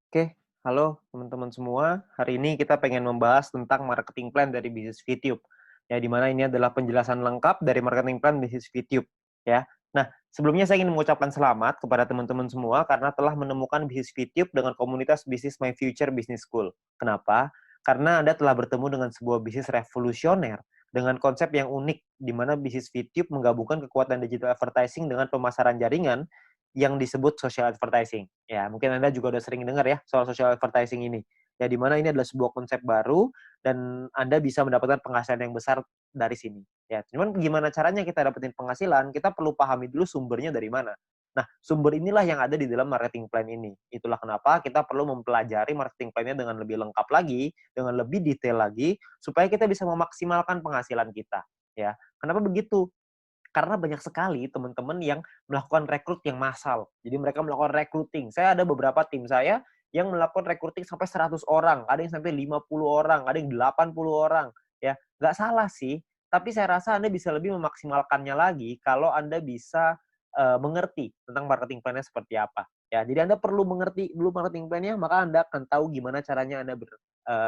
Oke, halo teman-teman semua. Hari ini kita pengen membahas tentang marketing plan dari bisnis VTube. Ya, di mana ini adalah penjelasan lengkap dari marketing plan bisnis VTube. Ya. Nah, sebelumnya saya ingin mengucapkan selamat kepada teman-teman semua karena telah menemukan bisnis VTube dengan komunitas bisnis My Future Business School. Kenapa? Karena Anda telah bertemu dengan sebuah bisnis revolusioner dengan konsep yang unik, di mana bisnis VTube menggabungkan kekuatan digital advertising dengan pemasaran jaringan yang disebut social advertising. Ya, mungkin Anda juga udah sering dengar ya soal social advertising ini. Ya, di mana ini adalah sebuah konsep baru dan Anda bisa mendapatkan penghasilan yang besar dari sini. Ya, cuman gimana caranya kita dapetin penghasilan? Kita perlu pahami dulu sumbernya dari mana. Nah, sumber inilah yang ada di dalam marketing plan ini. Itulah kenapa kita perlu mempelajari marketing plan-nya dengan lebih lengkap lagi, dengan lebih detail lagi, supaya kita bisa memaksimalkan penghasilan kita. Ya, kenapa begitu? Karena banyak sekali teman-teman yang melakukan rekrut yang massal. Jadi mereka melakukan recruiting. Saya ada beberapa tim saya yang melakukan recruiting sampai 100 orang, ada yang sampai 50 orang, ada yang 80 orang. Ya, nggak salah sih, tapi saya rasa Anda bisa lebih memaksimalkannya lagi kalau Anda bisa mengerti tentang marketing plan-nya seperti apa. Ya, jadi Anda perlu mengerti dulu marketing plan-nya, maka Anda akan tahu gimana caranya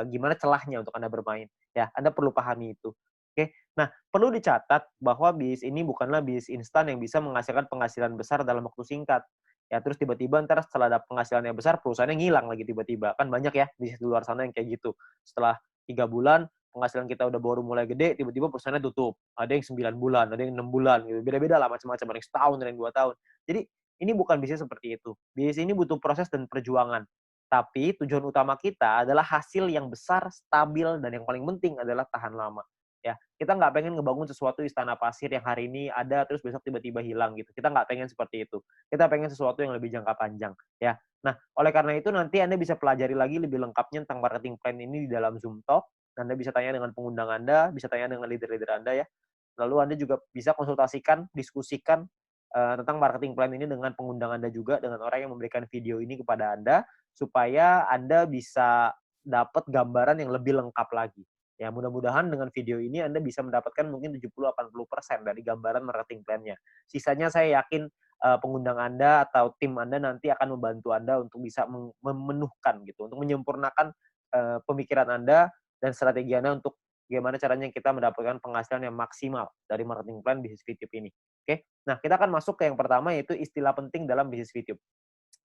gimana celahnya untuk Anda bermain. Ya, Anda perlu pahami itu. Oke. Nah, perlu dicatat bahwa bisnis ini bukanlah bisnis instan yang bisa menghasilkan penghasilan besar dalam waktu singkat. Ya, terus tiba-tiba ntar setelah ada penghasilan yang besar, perusahaannya ngilang lagi tiba-tiba. Kan banyak ya bisnis di luar sana yang kayak gitu. Setelah 3 bulan, penghasilan kita udah baru mulai gede, tiba-tiba perusahaannya tutup. Ada yang 9 bulan, ada yang 6 bulan, gitu. Beda-beda lah macam-macam. Ada yang setahun, ada yang 2 tahun. Jadi, ini bukan bisnis seperti itu. Bisnis ini butuh proses dan perjuangan. Tapi tujuan utama kita adalah hasil yang besar, stabil, dan yang paling penting adalah tahan lama. Ya, kita nggak pengen ngebangun sesuatu istana pasir yang hari ini ada terus besok tiba-tiba hilang gitu. Kita nggak pengen seperti itu. Kita pengen sesuatu yang lebih jangka panjang, ya. Nah, oleh karena itu nanti Anda bisa pelajari lagi lebih lengkapnya tentang marketing plan ini di dalam Zoom Talk. Anda bisa tanya dengan pengundang Anda, bisa tanya dengan leader-leader Anda ya. Lalu Anda juga bisa konsultasikan, diskusikan tentang marketing plan ini dengan pengundang Anda juga, dengan orang yang memberikan video ini kepada Anda, supaya Anda bisa dapat gambaran yang lebih lengkap lagi. Ya, mudah-mudahan dengan video ini Anda bisa mendapatkan mungkin 70-80% dari gambaran marketing plan-nya. Sisanya saya yakin pengundang Anda atau tim Anda nanti akan membantu Anda untuk bisa memenuhkan gitu, untuk menyempurnakan pemikiran Anda dan strategi Anda untuk bagaimana caranya kita mendapatkan penghasilan yang maksimal dari marketing plan bisnis VTube ini. Oke, nah kita akan masuk ke yang pertama yaitu istilah penting dalam bisnis VTube.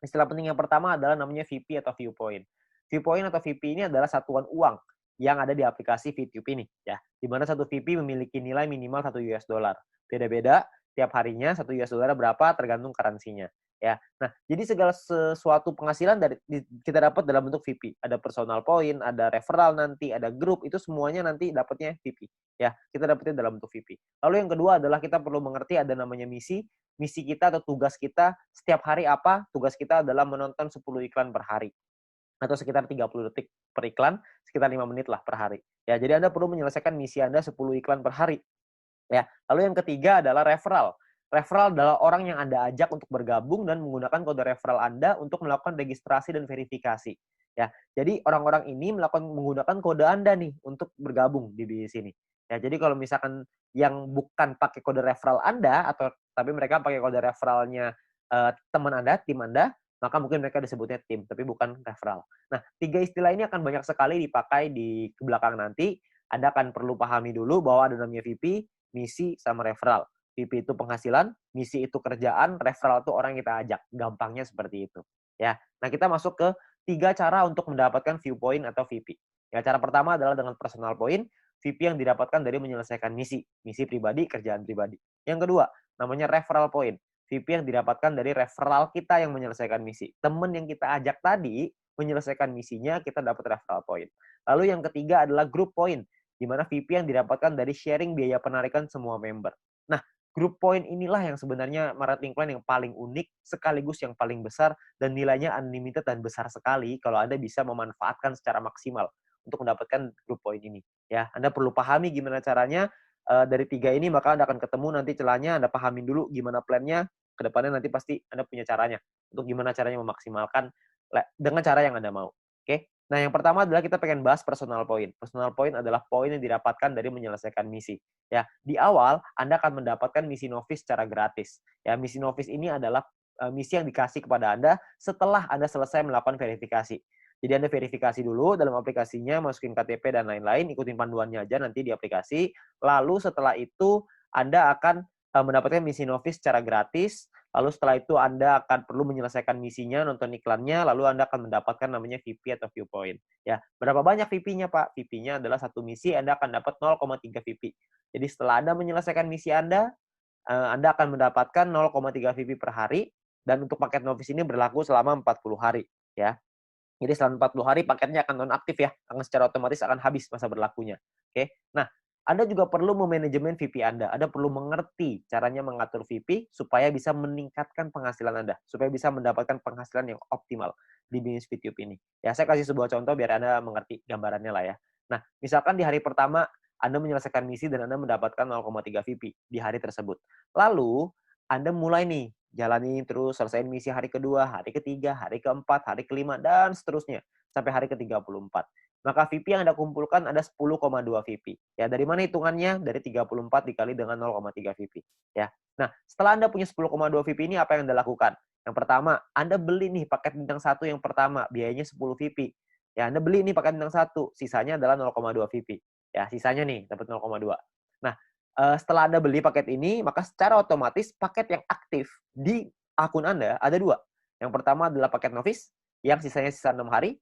Istilah penting yang pertama adalah namanya VP atau viewpoint. Viewpoint atau VP ini adalah satuan uang yang ada di aplikasi VTube ini ya. Di mana satu VP memiliki nilai minimal 1 US dollar. Beda-beda tiap harinya 1 US dollar berapa tergantung currency-nya ya. Nah, jadi segala sesuatu penghasilan kita dapat dalam bentuk VP. Ada personal point, ada referral nanti, ada grup, itu semuanya nanti dapatnya VP ya. Kita dapatnya dalam bentuk VP. Lalu yang kedua adalah kita perlu mengerti ada namanya misi. Misi kita atau tugas kita setiap hari apa? Tugas kita adalah menonton 10 iklan per hari atau sekitar 30 detik per iklan, sekitar 5 menit lah per hari. Ya, jadi Anda perlu menyelesaikan misi Anda 10 iklan per hari. Ya, lalu yang ketiga adalah referral. Referral adalah orang yang Anda ajak untuk bergabung dan menggunakan kode referral Anda untuk melakukan registrasi dan verifikasi. Ya, jadi orang-orang ini menggunakan kode Anda nih untuk bergabung di sini. Ya, jadi kalau misalkan yang bukan pakai kode referral Anda atau tapi mereka pakai kode referralnya teman Anda, tim Anda, maka mungkin mereka disebutnya tim, tapi bukan referral. Nah, tiga istilah ini akan banyak sekali dipakai di belakang nanti. Anda akan perlu pahami dulu bahwa ada namanya VP, misi, sama referral. VP itu penghasilan, misi itu kerjaan, referral itu orang yang kita ajak. Gampangnya seperti itu. Ya. Nah, kita masuk ke 3 cara untuk mendapatkan viewpoint atau VP. Ya, cara pertama adalah dengan personal point, VP yang didapatkan dari menyelesaikan misi. Misi pribadi, kerjaan pribadi. Yang kedua, namanya referral point. VP yang didapatkan dari referral kita yang menyelesaikan misi. Teman yang kita ajak tadi menyelesaikan misinya, kita dapat referral point. Lalu yang ketiga adalah group point, di mana VP yang didapatkan dari sharing biaya penarikan semua member. Nah, group point inilah yang sebenarnya marketing plan yang paling unik, sekaligus yang paling besar, dan nilainya unlimited dan besar sekali kalau Anda bisa memanfaatkan secara maksimal untuk mendapatkan group point ini. Ya, Anda perlu pahami gimana caranya dari 3 ini, maka Anda akan ketemu nanti celahnya, Anda pahamin dulu gimana plan-nya, ke depannya nanti pasti Anda punya caranya, untuk gimana caranya memaksimalkan dengan cara yang Anda mau. Oke? Nah, yang pertama adalah kita pengen bahas personal point. Personal point adalah poin yang didapatkan dari menyelesaikan misi. Ya, di awal Anda akan mendapatkan misi novice secara gratis. Ya, misi novice ini adalah misi yang dikasih kepada Anda setelah Anda selesai melakukan verifikasi. Jadi Anda verifikasi dulu dalam aplikasinya, masukin KTP dan lain-lain, ikutin panduannya aja nanti di aplikasi. Lalu setelah itu Anda akan mendapatkan misi Novis secara gratis. Lalu setelah itu Anda akan perlu menyelesaikan misinya, nonton iklannya, lalu Anda akan mendapatkan namanya VP atau viewpoint. Ya, berapa banyak VP-nya, Pak? VP-nya adalah satu misi, Anda akan dapat 0,3 VP. Jadi setelah Anda menyelesaikan misi Anda akan mendapatkan 0,3 VP per hari, dan untuk paket novice ini berlaku selama 40 hari. Ya. Jadi selama 40 hari paketnya akan nonaktif ya, akan secara otomatis akan habis masa berlakunya. Oke. Nah, Anda juga perlu memanajemen VP Anda. Anda perlu mengerti caranya mengatur VP supaya bisa meningkatkan penghasilan Anda, supaya bisa mendapatkan penghasilan yang optimal di bisnis VTube ini. Ya, saya kasih sebuah contoh biar Anda mengerti gambarannya lah ya. Nah, misalkan di hari pertama Anda menyelesaikan misi dan Anda mendapatkan 0,3 VP di hari tersebut. Lalu, Anda mulai nih jalani terus, selesaiin misi hari kedua, hari ketiga, hari keempat, hari kelima, dan seterusnya. Sampai hari ke-34. Maka VP yang Anda kumpulkan ada 10,2 VP. Ya, dari mana hitungannya? Dari 34 dikali dengan 0,3 VP. Ya. Nah, setelah Anda punya 10,2 VP ini, apa yang Anda lakukan? Yang pertama, Anda beli nih paket bintang 1 yang pertama, biayanya 10 VP. Ya, Anda beli nih paket bintang 1, sisanya adalah 0,2 VP. Ya, sisanya nih, dapat 0,2. Nah, setelah Anda beli paket ini, maka secara otomatis paket yang aktif di akun Anda ada 2. Yang pertama adalah paket novice, yang sisanya sisa 6 hari,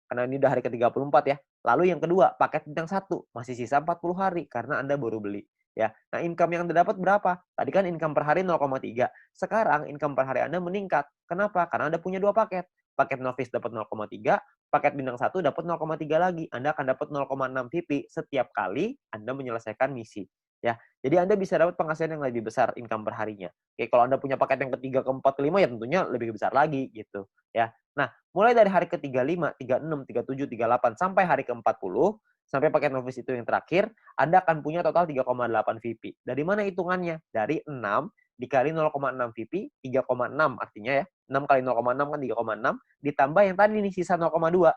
karena ini udah hari ke-34 ya. Lalu yang kedua, paket bintang 1, masih sisa 40 hari, karena Anda baru beli. Ya. Nah, income yang Anda dapat berapa? Tadi kan income per hari 0,3. Sekarang income per hari Anda meningkat. Kenapa? Karena Anda punya 2 paket. Paket novice dapat 0,3, paket bintang 1 dapat 0,3 lagi. Anda akan dapat 0,6 VP setiap kali Anda menyelesaikan misi. Ya, jadi Anda bisa dapat penghasilan yang lebih besar income per harinya. Oke, kalau Anda punya paket yang ketiga, keempat, kelima ya tentunya lebih besar lagi gitu. Ya, nah mulai dari hari ke-35, 36, 37, 38 sampai hari ke-40 sampai paket novice itu yang terakhir, Anda akan punya total 3,8 VP. Dari mana hitungannya? Dari 6 dikali 0,6 VP, 3,6 artinya ya. 6 kali 0,6 kan 3,6 ditambah yang tadi nih sisa 0,2.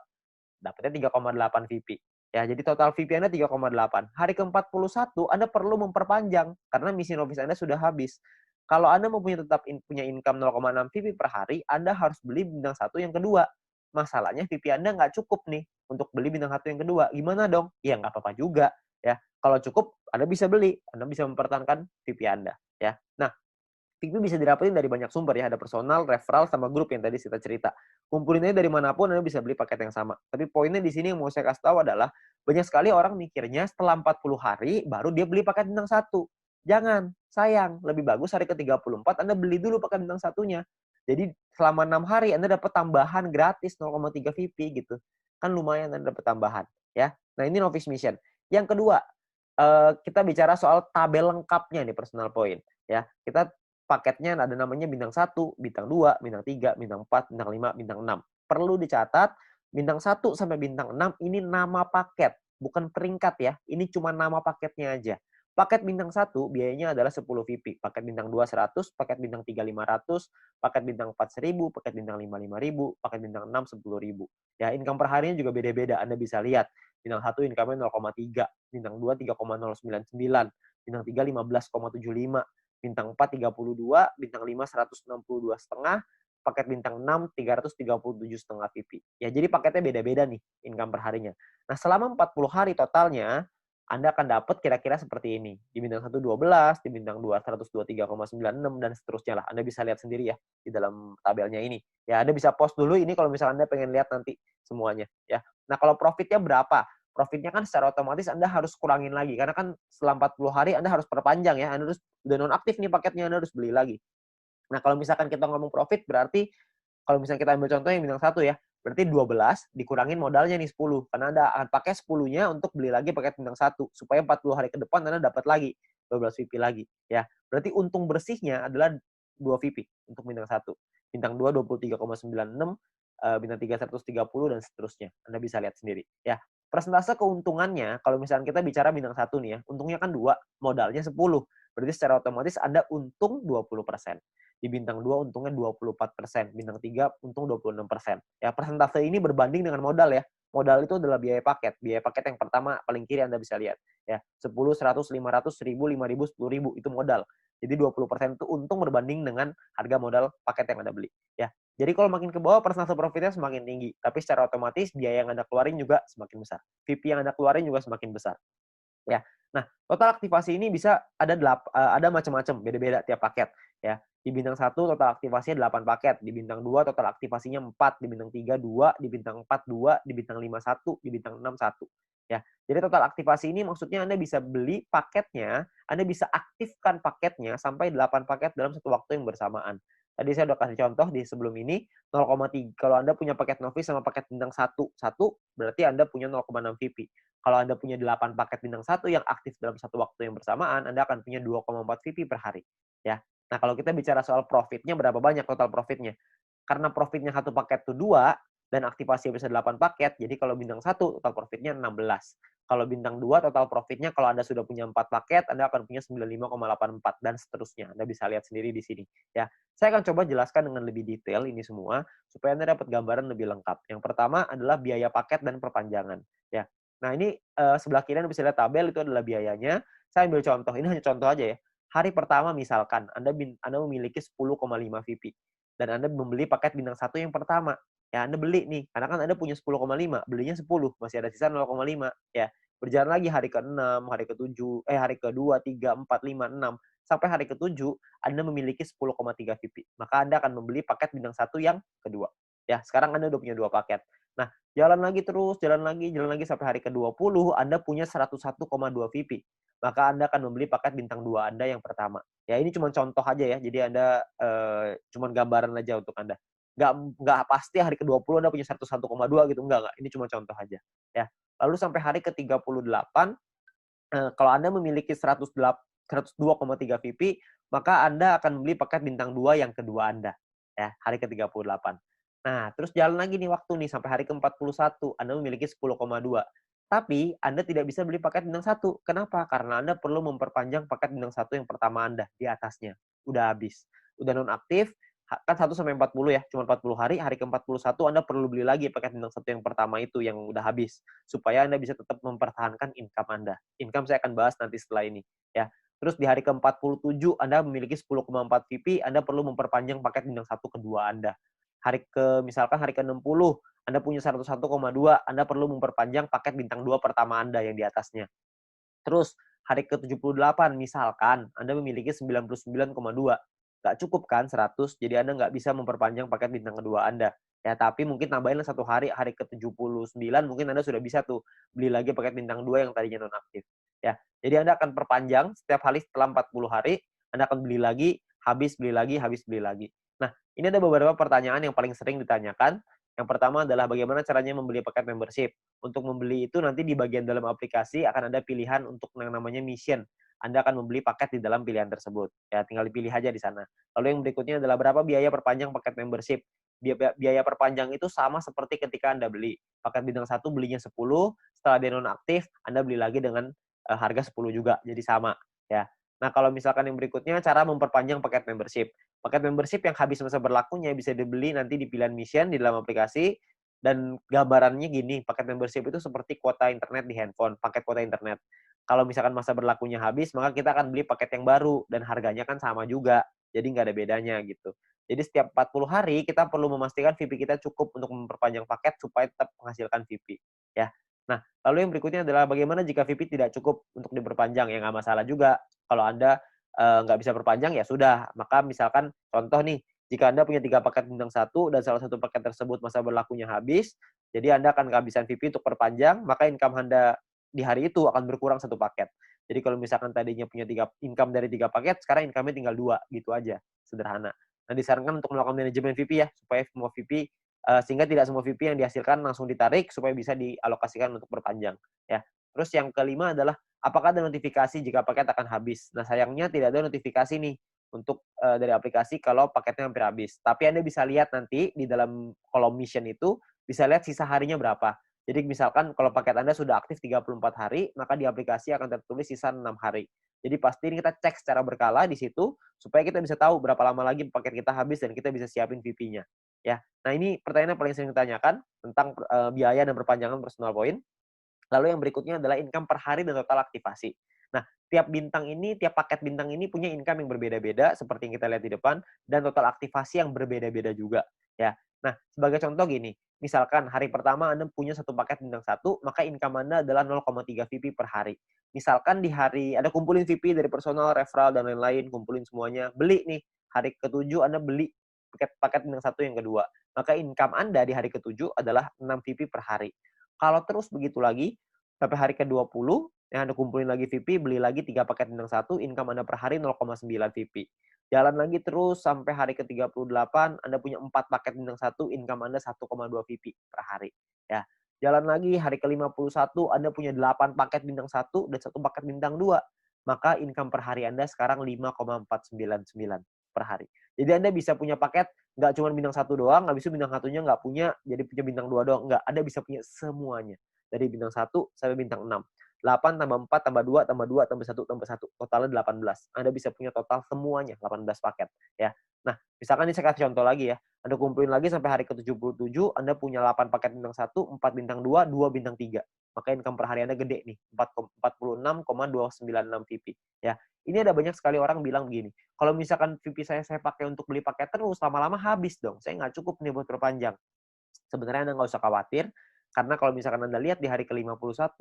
Dapatnya 3,8 VP. Ya, jadi total VP Anda 3,8. Hari ke-41 Anda perlu memperpanjang karena misi novice Anda sudah habis. Kalau Anda mau tetap punya income 0,6 VP per hari, Anda harus beli bintang 1 yang kedua. Masalahnya VP Anda nggak cukup nih untuk beli bintang 1 yang kedua. Gimana dong? Ya nggak apa-apa juga. Ya, kalau cukup Anda bisa beli, Anda bisa mempertahankan VP Anda. Ya, nah VP bisa didapetin dari banyak sumber ya, ada personal, referral, sama grup yang tadi kita cerita. Kumpulinnya dari manapun Anda bisa beli paket yang sama. Tapi poinnya di sini yang mau saya kasih tahu adalah banyak sekali orang mikirnya setelah 40 hari baru dia beli paket bintang 1. Jangan, sayang. Lebih bagus hari ke-34 Anda beli dulu paket bintang 1-nya. Jadi selama 6 hari Anda dapat tambahan gratis 0,3 VP gitu. Kan lumayan Anda dapat tambahan ya. Nah, ini novice mission. Yang kedua, kita bicara soal tabel lengkapnya nih personal point ya. Kita paketnya ada namanya bintang 1, bintang 2, bintang 3, bintang 4, bintang 5, bintang 6. Perlu dicatat, bintang 1 sampai bintang 6 ini nama paket, bukan peringkat ya. Ini cuma nama paketnya aja. Paket bintang 1 biayanya adalah 10 VP, paket bintang 2 100, paket bintang 3 500, paket bintang 4 1000, paket bintang 5 5000, paket bintang 6 10.000. Ya, income per harinya juga beda-beda. Anda bisa lihat. Bintang 1 income-nya 0,3, bintang 2 3,099, bintang 3 15,75, bintang 4 32, bintang 5 162,5, paket bintang 6 337,5 VP. Ya, jadi paketnya beda-beda nih income per harinya. Nah, selama 40 hari totalnya Anda akan dapat kira-kira seperti ini. Di bintang 1 12, di bintang 2 123,96 dan seterusnya lah. Anda bisa lihat sendiri ya di dalam tabelnya ini. Ya, Anda bisa post dulu ini kalau misalnya Anda pengen lihat nanti semuanya ya. Nah, kalau profitnya berapa? Profitnya kan secara otomatis Anda harus kurangin lagi karena kan setelah 40 hari Anda harus perpanjang ya. Anda harus udah nonaktif nih paketnya, Anda harus beli lagi. Nah, kalau misalkan kita ngomong profit berarti kalau misalnya kita ambil contoh yang bintang 1 ya, berarti 12 dikurangin modalnya nih 10 karena Anda akan pakai 10-nya untuk beli lagi paket bintang 1 supaya 40 hari ke depan Anda dapat lagi 12 VP lagi ya. Berarti untung bersihnya adalah 2 VP untuk bintang 1. Bintang 2 23,96, bintang 3 130 dan seterusnya. Anda bisa lihat sendiri ya. Persentase keuntungannya kalau misalnya kita bicara bintang 1 nih ya, untungnya kan 2, modalnya 10. Berarti secara otomatis Anda untung 20%. Di bintang 2 untungnya 24%, bintang 3 untung 26%. Ya, persentase ini berbanding dengan modal ya. Modal itu adalah biaya paket. Biaya paket yang pertama paling kiri Anda bisa lihat ya. 10, 100, 500, 1000, 5000, 10.000 itu modal. Jadi 20% itu untung berbanding dengan harga modal paket yang Anda beli, ya. Jadi kalau makin ke bawah persentase profitnya semakin tinggi, tapi secara otomatis biaya yang Anda keluarin juga semakin besar. VP yang Anda keluarin juga semakin besar. Ya. Nah, total aktivasi ini bisa ada macam-macam, beda-beda tiap paket, ya. Di bintang 1 total aktivasinya 8 paket, di bintang 2 total aktivasinya 4, di bintang 3 2, di bintang 4 2, di bintang 5 1, di bintang 6 1, ya. Jadi total aktivasi ini maksudnya Anda bisa beli paketnya, Anda bisa aktifkan paketnya sampai 8 paket dalam satu waktu yang bersamaan. Tadi saya udah kasih contoh di sebelum ini, 0,3 kalau Anda punya paket novice sama paket bintang 1, berarti Anda punya 0,6 VP. Kalau Anda punya 8 paket bintang 1 yang aktif dalam satu waktu yang bersamaan, Anda akan punya 2,4 VP per hari, ya. Nah, kalau kita bicara soal profitnya, berapa banyak total profitnya? Karena profitnya satu paket itu 2 dan aktivasi bisa 8 paket, jadi kalau bintang 1 total profitnya 16. Kalau bintang 2 total profitnya kalau Anda sudah punya 4 paket, Anda akan punya 95,84 dan seterusnya. Anda bisa lihat sendiri di sini, ya. Saya akan coba jelaskan dengan lebih detail ini semua supaya Anda dapat gambaran lebih lengkap. Yang pertama adalah biaya paket dan perpanjangan, ya. Nah, ini sebelah kiri Anda bisa lihat tabel itu adalah biayanya. Saya ambil contoh, ini hanya contoh aja ya. Hari pertama misalkan Anda memiliki 10,5 VP dan Anda membeli paket bintang 1 yang pertama. Ya, Anda beli nih, karena kan Anda punya 10,5, belinya 10, masih ada sisa 0,5, ya. Berjalan lagi hari ke-6, hari ke-7, hari ke-2, 3, 4, 5, 6, sampai hari ke-7 Anda memiliki 10,3 VP. Maka Anda akan membeli paket bintang 1 yang kedua. Ya, sekarang Anda udah punya 2 paket. Nah, jalan lagi terus, jalan lagi sampai hari ke-20 Anda punya 101,2 VP. Maka Anda akan membeli paket bintang 2 Anda yang pertama. Ya, ini cuma contoh aja ya. Jadi Anda cuma gambaran aja untuk Anda. Nggak pasti hari ke-20 Anda punya 101,2 gitu, enggak. Ini cuma contoh aja, ya. Lalu sampai hari ke-38, kalau Anda memiliki 102,3 VP, maka Anda akan membeli paket bintang 2 yang kedua Anda, ya, hari ke-38. Nah, terus jalan lagi nih waktu nih sampai hari ke-41, Anda memiliki 10,2. Tapi Anda tidak bisa beli paket bintang 1. Kenapa? Karena Anda perlu memperpanjang paket bintang 1 yang pertama Anda di atasnya. Udah habis. Udah nonaktif, kan 1 sampai 40 ya, cuma 40 hari, hari ke-41 Anda perlu beli lagi paket bintang 1 yang pertama itu yang udah habis, supaya Anda bisa tetap mempertahankan income Anda. Income saya akan bahas nanti setelah ini, ya. Terus di hari ke-47 Anda memiliki 10,4 VP, Anda perlu memperpanjang paket bintang 1 kedua Anda. Misalkan hari ke-60 Anda punya 101,2, Anda perlu memperpanjang paket bintang 2 pertama Anda yang di atasnya. Terus hari ke-78 misalkan Anda memiliki 99,2. Nggak cukup kan 100, jadi Anda nggak bisa memperpanjang paket bintang kedua Anda. Ya, tapi mungkin tambahin satu hari ke-79 mungkin Anda sudah bisa tuh beli lagi paket bintang 2 yang tadinya nonaktif. Ya, jadi Anda akan perpanjang setiap hari setelah 40 hari, Anda akan beli lagi, habis beli lagi, habis beli lagi. Nah, ini ada beberapa pertanyaan yang paling sering ditanyakan. Yang pertama adalah bagaimana caranya membeli paket membership. Untuk membeli itu nanti di bagian dalam aplikasi akan ada pilihan untuk yang namanya mission. Anda akan membeli paket di dalam pilihan tersebut. Ya, tinggal dipilih aja di sana. Lalu yang berikutnya adalah berapa biaya perpanjang paket membership. Biaya perpanjang itu sama seperti ketika Anda beli. Paket bintang 1 belinya 10, setelah dia nonaktif, Anda beli lagi dengan harga 10 juga. Jadi sama, ya. Nah, kalau misalkan yang berikutnya cara memperpanjang paket membership. Paket membership yang habis masa berlakunya bisa dibeli nanti di pilihan mission di dalam aplikasi. Dan gambarannya gini, paket membership itu seperti kuota internet di handphone, paket kuota internet. Kalau misalkan masa berlakunya habis, maka kita akan beli paket yang baru dan harganya kan sama juga. Jadi nggak ada bedanya gitu. Jadi setiap 40 hari kita perlu memastikan VP kita cukup untuk memperpanjang paket supaya tetap menghasilkan VP, ya. Nah, lalu yang berikutnya adalah bagaimana jika VP tidak cukup untuk diperpanjang? Ya nggak masalah juga. Kalau Anda nggak bisa perpanjang ya sudah. Maka misalkan contoh nih, jika Anda punya 3 paket bintang 1 dan salah satu paket tersebut masa berlakunya habis, jadi Anda akan kehabisan VP untuk perpanjang, maka income Anda di hari itu akan berkurang 1 paket. Jadi kalau misalkan tadinya punya 3 income dari 3 paket, sekarang income-nya tinggal 2, gitu aja, sederhana. Nah, disarankan untuk melakukan manajemen VP ya, supaya semua VP sehingga tidak semua VP yang dihasilkan langsung ditarik supaya bisa dialokasikan untuk perpanjang, ya. Terus yang kelima adalah apakah ada notifikasi jika paket akan habis. Nah, sayangnya tidak ada notifikasi nih untuk dari aplikasi kalau paketnya hampir habis. Tapi Anda bisa lihat nanti di dalam kolom mission itu, bisa lihat sisa harinya berapa. Jadi misalkan kalau paket Anda sudah aktif 34 hari, maka di aplikasi akan tertulis sisa 6 hari. Jadi pastiin kita cek secara berkala di situ, supaya kita bisa tahu berapa lama lagi paket kita habis dan kita bisa siapin VP-nya. Ya. Nah, ini pertanyaan yang paling sering ditanyakan tentang biaya dan perpanjangan personal point. Lalu yang berikutnya adalah income per hari dan total aktivasi. Nah, tiap paket bintang ini punya income yang berbeda-beda seperti yang kita lihat di depan dan total aktivasi yang berbeda-beda juga ya. Nah, sebagai contoh gini, misalkan hari pertama Anda punya satu paket bintang satu, maka income Anda adalah 0,3 VP per hari. Misalkan di hari Anda kumpulin VP dari personal, referral dan lain-lain, kumpulin semuanya, beli nih. Hari ke-7 Anda beli paket bintang satu yang kedua. Maka income Anda di hari ke-7 adalah 6 VP per hari. Kalau terus begitu lagi, sampai hari ke-20, yang Anda kumpulin lagi VP, beli lagi 3 paket bintang satu, income Anda per hari 0,9 VP. Jalan lagi terus sampai hari ke-38, Anda punya 4 paket bintang satu, income Anda 1,2 VP per hari. Ya. Jalan lagi hari ke-51, Anda punya 8 paket bintang satu dan 1 paket bintang 2. Maka income per hari Anda sekarang 5,499 per hari. Jadi Anda bisa punya paket nggak cuma bintang satu doang, habis itu bintang satunya nggak punya, jadi punya bintang 2 doang. Nggak, Anda bisa punya semuanya. Dari bintang 1 sampai bintang 6. 8 tambah 4 tambah 2 tambah 2 tambah 1 tambah 1. Totalnya 18. Anda bisa punya total semuanya 18 paket ya. Nah, misalkan ini saya kasih contoh lagi ya. Anda kumpulin lagi sampai hari ke-77, Anda punya 8 paket bintang 1, 4 bintang 2, 2 bintang 3. Maka income per hari Anda gede nih, 46,296 VP ya. Ini ada banyak sekali orang bilang begini, kalau misalkan VP saya pakai untuk beli paket terus, lama-lama habis dong. Saya nggak cukup nih buat perpanjang. Sebenarnya Anda nggak usah khawatir, karena kalau misalkan Anda lihat di hari ke-51,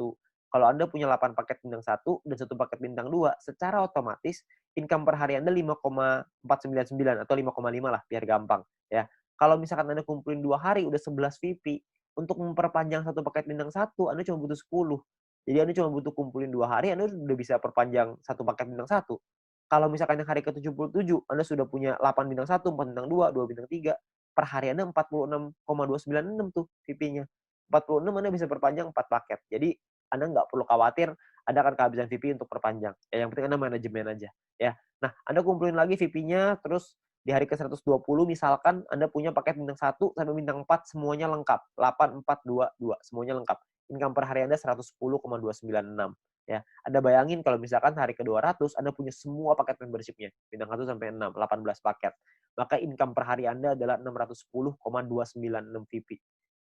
kalau Anda punya 8 paket bintang 1 dan 1 paket bintang 2, secara otomatis income per hari Anda 5,499 atau 5,5 lah, biar gampang. Ya. Kalau misalkan Anda kumpulin 2 hari, udah 11 VP, untuk memperpanjang 1 paket bintang 1, Anda cuma butuh 10. Jadi Anda cuma butuh kumpulin 2 hari, Anda udah bisa perpanjang 1 paket bintang 1. Kalau misalkan yang hari ke-77, Anda sudah punya 8 bintang 1, 4 bintang 2, 2 bintang 3, per hari Anda 46,296 tuh VP-nya. 46 Anda bisa perpanjang 4 paket. Jadi Anda nggak perlu khawatir Anda akan kehabisan VP untuk perpanjang. Ya, yang penting Anda manajemen aja. Ya. Nah, Anda kumpulin lagi VP-nya, terus di hari ke-120 misalkan Anda punya paket bintang 1 sampai bintang 4 semuanya lengkap. 8, 4, 2, 2 semuanya lengkap. Income per hari Anda 110,296. Ya, Anda bayangin kalau misalkan hari ke-200 Anda punya semua paket membership-nya. Bintang 1 sampai 6, 18 paket. Maka income per hari Anda adalah 610,296 VP.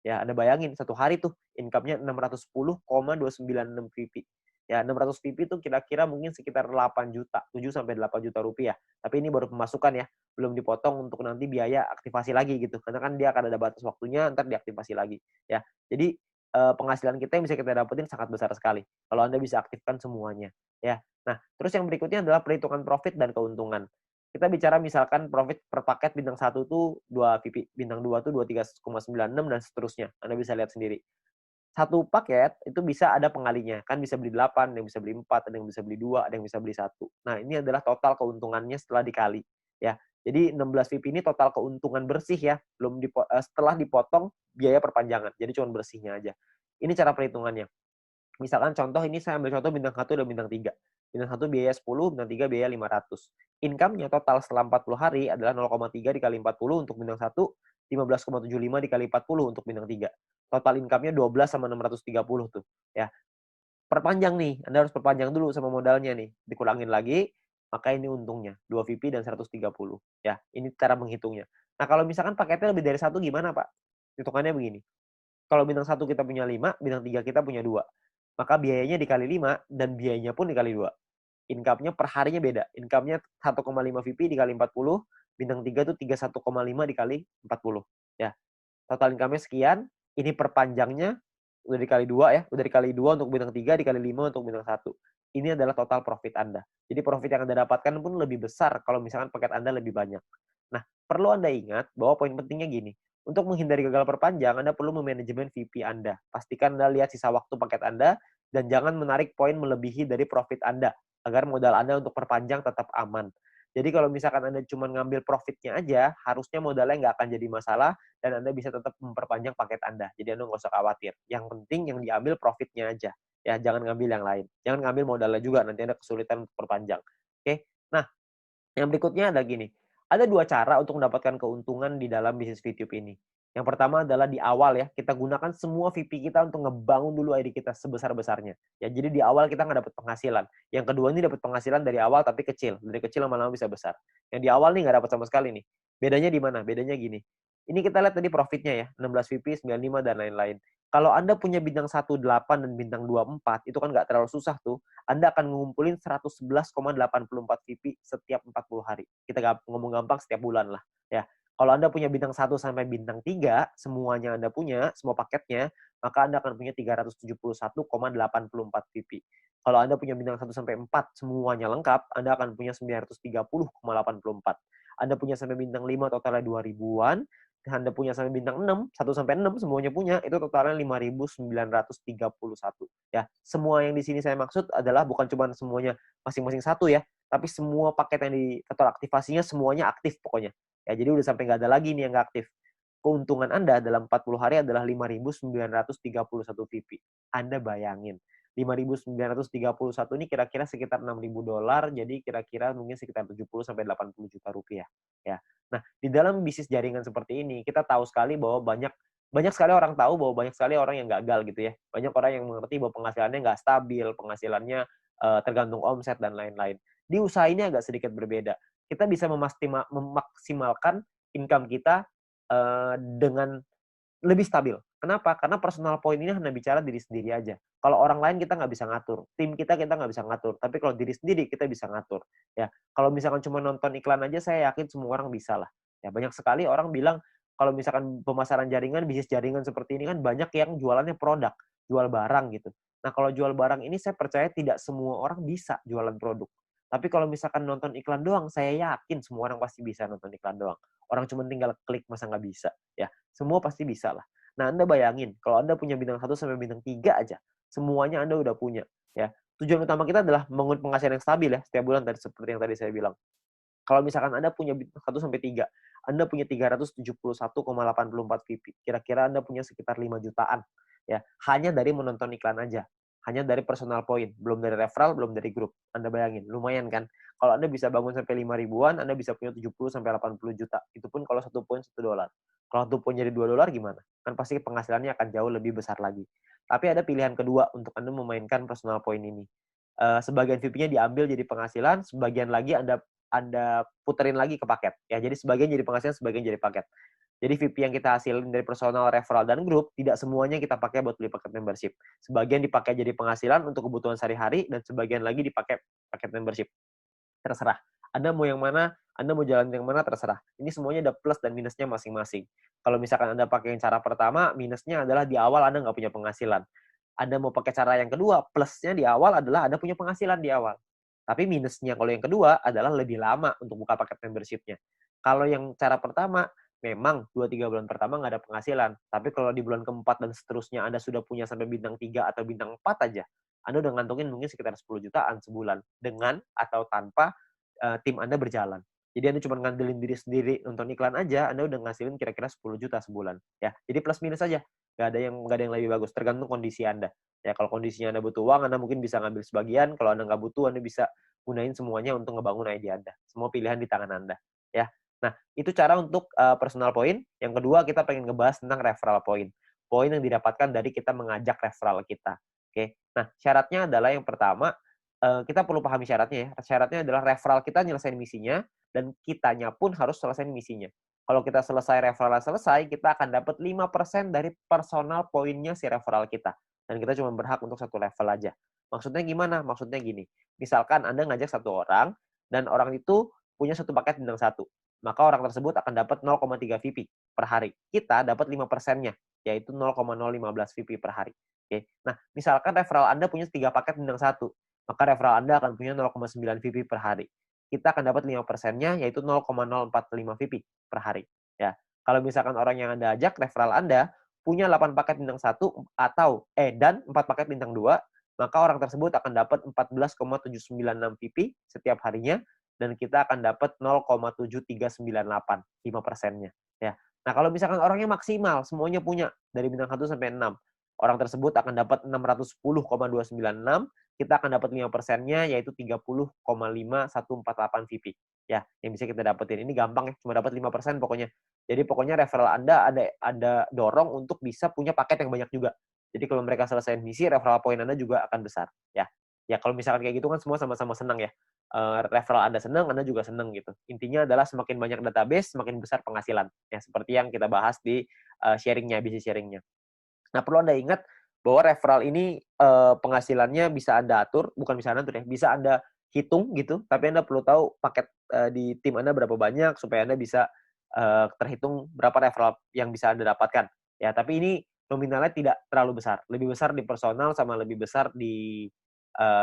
Ya, Anda bayangin satu hari tuh income-nya 610,296 VP. Ya, 600 VP itu kira-kira mungkin sekitar 8 juta, 7 sampai 8 juta rupiah. Tapi ini baru pemasukan ya, belum dipotong untuk nanti biaya aktivasi lagi gitu. Karena kan dia akan ada batas waktunya, ntar diaktifasi lagi. Ya, jadi penghasilan kita yang bisa kita dapetin sangat besar sekali kalau Anda bisa aktifkan semuanya. Ya, nah terus yang berikutnya adalah perhitungan profit dan keuntungan. Kita bicara misalkan profit per paket bintang 1 tuh 2 VP, bintang 2 tuh 23,96 dan seterusnya. Anda bisa lihat sendiri. Satu paket itu bisa ada pengalinya, kan bisa beli 8, ada yang bisa beli 4, ada yang bisa beli 2, ada yang bisa beli 1. Nah, ini adalah total keuntungannya setelah dikali, ya. Jadi 16 VIP ini total keuntungan bersih ya, setelah dipotong biaya perpanjangan. Jadi cuma bersihnya aja. Ini cara perhitungannya. Misalkan contoh ini saya ambil contoh bintang 1 dan bintang 3. Bintang 1 biaya 10, bintang 3 biaya 500. Income-nya total setelah 40 hari adalah 0,3 dikali 40 untuk bintang 1, 15,75 dikali 40 untuk bintang 3. Total income-nya 12 sama 630 tuh. Ya. Perpanjang nih, Anda harus perpanjang dulu sama modalnya nih. Dikurangin lagi, maka ini untungnya. 2 VP dan 130. Ya, ini cara menghitungnya. Nah, kalau misalkan paketnya lebih dari 1 gimana, Pak? Hitungannya begini. Kalau bintang 1 kita punya 5, bintang 3 kita punya 2. Maka biayanya dikali 5 dan biayanya pun dikali 2. Income-nya per harinya beda. Income-nya 1,5 VP dikali 40, bintang 3 tuh 31,5 dikali 40. Ya. Total income-nya sekian, ini perpanjangnya udah dikali 2 ya, udah dikali 2 untuk bintang 3, dikali 5 untuk bintang 1. Ini adalah total profit Anda. Jadi profit yang Anda dapatkan pun lebih besar kalau misalkan paket Anda lebih banyak. Nah, perlu Anda ingat bahwa poin pentingnya gini, untuk menghindari gagal perpanjang, Anda perlu memanajemen VP Anda. Pastikan Anda lihat sisa waktu paket Anda, dan jangan menarik poin melebihi dari profit Anda, agar modal Anda untuk perpanjang tetap aman. Jadi kalau misalkan Anda cuma ngambil profitnya aja, harusnya modalnya nggak akan jadi masalah, dan Anda bisa tetap memperpanjang paket Anda. Jadi Anda nggak usah khawatir. Yang penting yang diambil profitnya aja. Ya, jangan ngambil yang lain. Jangan ngambil modalnya juga, nanti Anda kesulitan untuk perpanjang. Oke? Nah, yang berikutnya ada gini. Ada 2 cara untuk mendapatkan keuntungan di dalam bisnis VTube ini. Yang pertama adalah di awal ya, kita gunakan semua VP kita untuk ngebangun dulu ID kita sebesar-besarnya. Ya, jadi di awal kita nggak dapat penghasilan. Yang kedua ini dapat penghasilan dari awal tapi kecil. Dari kecil lama-lama bisa besar. Yang di awal nih nggak dapat sama sekali nih. Bedanya di mana? Bedanya gini. Ini kita lihat tadi profitnya ya, 16 VP, 95 dan lain-lain. Kalau Anda punya bintang 18 dan bintang 24, itu kan nggak terlalu susah tuh. Anda akan ngumpulin 111,84 VP setiap 40 hari. Kita ngomong gampang setiap bulan lah. Ya. Kalau Anda punya bintang 1 sampai bintang 3, semuanya Anda punya, semua paketnya, maka Anda akan punya 371,84 VP. Kalau Anda punya bintang 1 sampai 4, semuanya lengkap, Anda akan punya 930,84. Anda punya sampai bintang 5, totalnya 2000-an. Anda punya sampai bintang 6, 1 sampai 6 semuanya punya, itu totalnya 5.931. Ya, semua yang di sini saya maksud adalah bukan cuma semuanya masing-masing satu ya, tapi semua paket yang di total aktivasinya semuanya aktif pokoknya. Ya, jadi udah sampai nggak ada lagi nih yang nggak aktif. Keuntungan Anda dalam 40 hari adalah 5.931 VP. Anda bayangin, 5.931 ini kira-kira sekitar $6.000, jadi kira-kira mungkin sekitar 70 sampai 80 juta rupiah. Ya. Nah, di dalam bisnis jaringan seperti ini, kita tahu sekali bahwa banyak sekali orang tahu bahwa banyak sekali orang yang gagal gitu ya. Banyak orang yang mengerti bahwa penghasilannya nggak stabil, penghasilannya tergantung omset dan lain-lain. Di usaha ini agak sedikit berbeda. Kita bisa memaksimalkan income kita dengan lebih stabil. Kenapa? Karena personal point ini hanya bicara diri sendiri aja. Kalau orang lain kita nggak bisa ngatur, tim kita nggak bisa ngatur. Tapi kalau diri sendiri kita bisa ngatur. Ya, kalau misalkan cuma nonton iklan aja, saya yakin semua orang bisa lah. Ya, banyak sekali orang bilang kalau misalkan pemasaran jaringan, bisnis jaringan seperti ini kan banyak yang jualannya produk, jual barang gitu. Nah, kalau jual barang ini saya percaya tidak semua orang bisa jualan produk. Tapi kalau misalkan nonton iklan doang, saya yakin semua orang pasti bisa nonton iklan doang. Orang cuma tinggal klik, masa nggak bisa? Ya, semua pasti bisa lah. Nah, Anda bayangin, kalau Anda punya bintang 1 sampai bintang 3 aja, semuanya Anda udah punya. Ya. Tujuan utama kita adalah membangun penghasilan yang stabil ya, setiap bulan tadi seperti yang tadi saya bilang. Kalau misalkan Anda punya bintang 1 sampai 3, Anda punya 371,84 VP. Kira-kira Anda punya sekitar 5 jutaan. Ya, hanya dari menonton iklan aja. Hanya dari personal point, belum dari referral, belum dari grup. Anda bayangin, lumayan kan? Kalau Anda bisa bangun sampai 5 ribuan, Anda bisa punya 70 sampai 80 juta. Itu pun kalau 1 poin $1. Kalau 1 poin jadi $2 gimana? Kan pasti penghasilannya akan jauh lebih besar lagi. Tapi ada pilihan kedua untuk Anda memainkan personal point ini. Sebagian VP-nya diambil jadi penghasilan, sebagian lagi Anda puterin lagi ke paket. Ya, jadi sebagian jadi penghasilan, sebagian jadi paket. Jadi VP yang kita hasilin dari personal, referral, dan grup, tidak semuanya kita pakai buat beli paket membership. Sebagian dipakai jadi penghasilan untuk kebutuhan sehari-hari, dan sebagian lagi dipakai paket membership. Terserah. Anda mau yang mana, Anda mau jalan yang mana, terserah. Ini semuanya ada plus dan minusnya masing-masing. Kalau misalkan Anda pakai yang cara pertama, minusnya adalah di awal Anda nggak punya penghasilan. Anda mau pakai cara yang kedua, plusnya di awal adalah Anda punya penghasilan di awal. Tapi minusnya kalau yang kedua adalah lebih lama untuk buka paket membership-nya. Kalau yang cara pertama, memang 2-3 bulan pertama nggak ada penghasilan. Tapi kalau di bulan keempat dan seterusnya Anda sudah punya sampai bintang 3 atau bintang 4 aja, Anda udah ngantongin mungkin sekitar 10 jutaan sebulan. Dengan atau tanpa tim Anda berjalan. Jadi Anda cuma ngandelin diri sendiri nonton iklan aja, Anda udah ngasilin kira-kira 10 juta sebulan. Ya, jadi plus minus aja. Nggak ada yang lebih bagus, tergantung kondisi Anda. Ya, kalau kondisinya Anda butuh uang, Anda mungkin bisa ngambil sebagian. Kalau Anda nggak butuh, Anda bisa gunain semuanya untuk ngebangun ide Anda. Semua pilihan di tangan Anda. Ya. Nah, itu cara untuk personal point. Yang kedua, kita pengen ngebahas tentang referral point. Poin yang didapatkan dari kita mengajak referral kita. Oke. Nah, syaratnya adalah yang pertama, kita perlu pahami syaratnya ya. Syaratnya adalah referral kita nyelesain misinya, dan kitanya pun harus selesai misinya. Kalau kita selesai referral selesai, kita akan dapat 5% dari personal poinnya si referral kita. Dan kita cuma berhak untuk satu level aja. Maksudnya gimana? Maksudnya gini. Misalkan Anda ngajak satu orang, dan orang itu punya satu paket bintang 1. Maka orang tersebut akan dapat 0,3 VP per hari. Kita dapat 5%-nya, yaitu 0,015 VP per hari. Oke. Nah, misalkan referral Anda punya 3 paket bintang 1. Maka referral Anda akan punya 0,9 VP per hari. Kita akan dapat 5%-nya, yaitu 0,045 VP per hari. Ya. Kalau misalkan orang yang Anda ajak, referral Anda, punya 8 paket bintang 1 dan 4 paket bintang 2, maka orang tersebut akan dapat 14,796 VP setiap harinya, dan kita akan dapat 0,7398, 5%-nya. Ya. Nah, kalau misalkan orangnya maksimal, semuanya punya, dari bintang 1 sampai 6, orang tersebut akan dapat 610,296, kita akan dapat 5%-nya, yaitu 30,5148 VP. Ya, yang bisa kita dapetin. Ini gampang ya, cuma dapat 5% pokoknya. Jadi pokoknya referral Anda ada dorong untuk bisa punya paket yang banyak juga. Jadi kalau mereka selesai misi, referral point Anda juga akan besar. Ya, ya kalau misalkan kayak gitu kan semua sama-sama senang ya. Referral Anda senang, Anda juga senang gitu. Intinya adalah semakin banyak database, semakin besar penghasilan. Ya, seperti yang kita bahas di sharingnya, bisnis sharingnya. Nah, perlu Anda ingat bahwa referral ini penghasilannya bisa Anda atur, bukan bisa Anda atur ya, bisa Anda hitung gitu, tapi Anda perlu tahu paket di tim Anda berapa banyak supaya Anda bisa terhitung berapa referral yang bisa Anda dapatkan. Ya, tapi ini nominalnya tidak terlalu besar. Lebih besar di personal sama lebih besar di